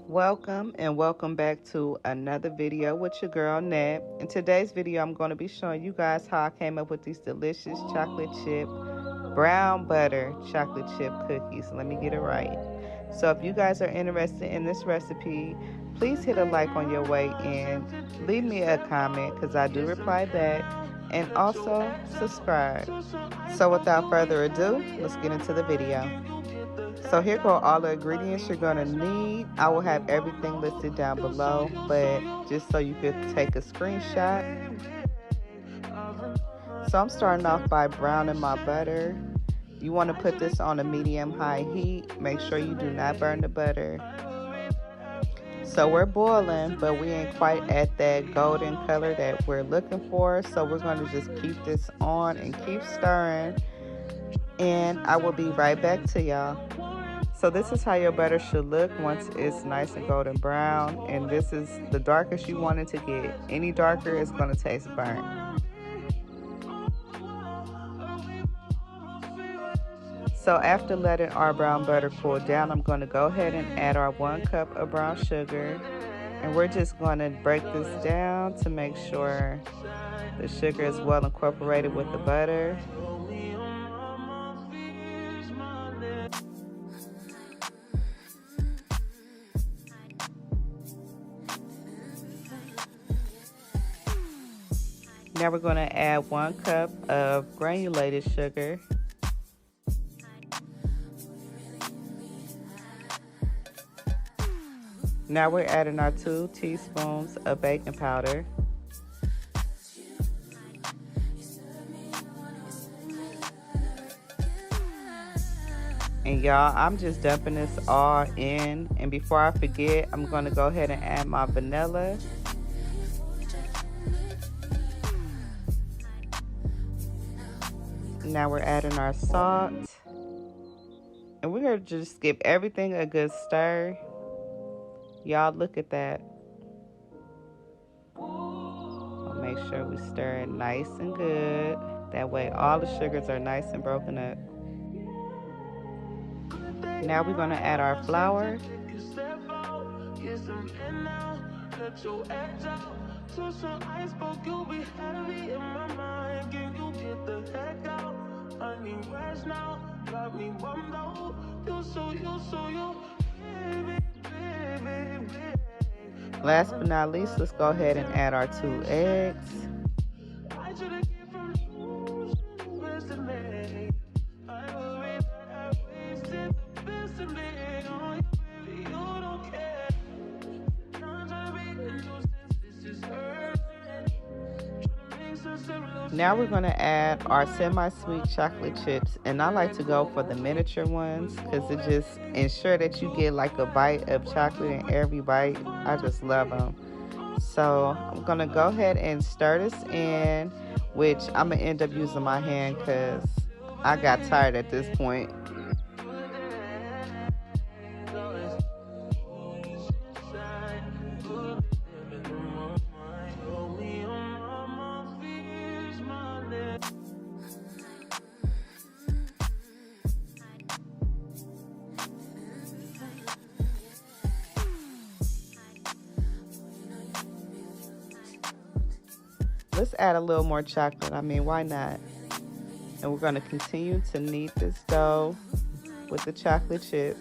Welcome and welcome back to another video with your girl Nat. In today's video, I'm going to be showing you guys how I came up with these delicious chocolate chip brown butter chocolate chip cookies. Let me get it right. So if you guys are interested in this recipe, please hit a like on your way in, leave me a comment because I do reply back, and also subscribe. So without further ado, let's get into the video. So here go all the ingredients you're going to need. I will have everything listed down below, but just so you could take a screenshot. So I'm starting off by browning my butter. You want to put this on a medium-high heat. Make sure you do not burn the butter. So we're boiling, but we ain't quite at that golden color that we're looking for. So we're going to just keep this on and keep stirring. And I will be right back to y'all. So this is how your butter should look once it's nice and golden brown, and this is the darkest you want it to get. Any darker, it's going to taste burnt. So after letting our brown butter cool down, I'm going to go ahead and add our 1 cup of brown sugar, and we're just going to break this down to make sure the sugar is well incorporated with the butter. Now we're going to add 1 cup of granulated sugar. Now we're adding our 2 teaspoons of baking powder. And y'all, I'm just dumping this all in. And before I forget, I'm going to go ahead and add my vanilla. Now we're adding our salt, and we're going to just give everything a good stir. Y'all, look at that. I'll make sure we stir it nice and good. That way all the sugars are nice and broken up. Now we're going to add our flour. Last but not least, let's go ahead and add our 2 eggs. Now we're going to add our semi-sweet chocolate chips, and I like to go for the miniature ones because it just ensures that you get like a bite of chocolate in every bite. I just love them. So I'm going to go ahead and stir this in, which I'm going to end up using my hand because I got tired at this point. Let's add a little more chocolate. I mean, why not? And we're going to continue to knead this dough with the chocolate chips.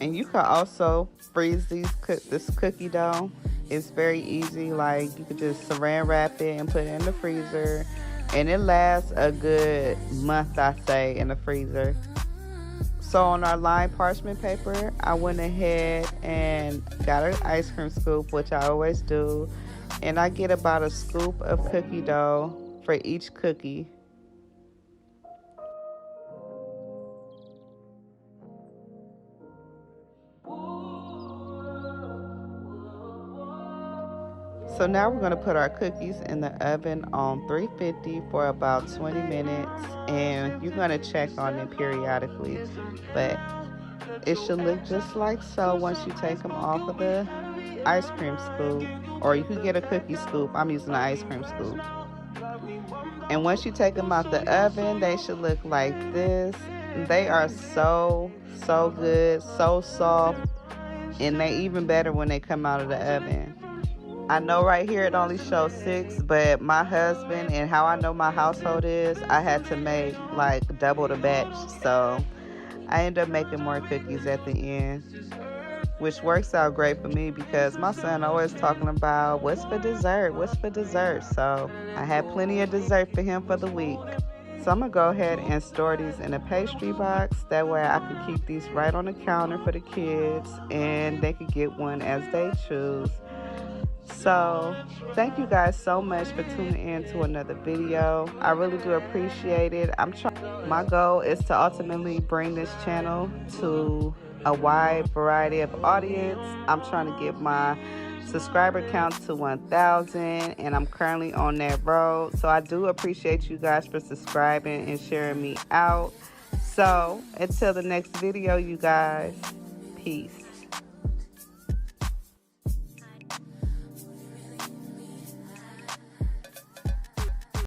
And you can also freeze this cookie dough. It's very easy. Like, you could just saran wrap it and put it in the freezer. And it lasts a good month, I say, in the freezer. So on our lined parchment paper, I went ahead and got an ice cream scoop, which I always do. And I get about a scoop of cookie dough for each cookie. So now we're going to put our cookies in the oven on 350 for about 20 minutes. And you're going to check on them periodically. But it should look just like so once you take them off of the ice cream scoop, or you could get a cookie scoop. I'm using an ice cream scoop. And once you take them out the oven, they should look like this. They are so good, so soft. and they even better when they come out of the oven. I know right here it only shows 6, but my husband and how I know my household is, I had to make like double the batch, so I end up making more cookies at the end, which works out great for me because my son always talking about what's for dessert. So I had plenty of dessert for him for the week. So I'm gonna go ahead and store these in a pastry box. That way I can keep these right on the counter for the kids and they can get one as they choose. So thank you guys so much for tuning in to another video. I really do appreciate it. My goal is to ultimately bring this channel to a wide variety of audience. I'm trying to get my subscriber count to 1,000 and I'm currently on that road. So I do appreciate you guys for subscribing and sharing me out. So until the next video, you guys, peace.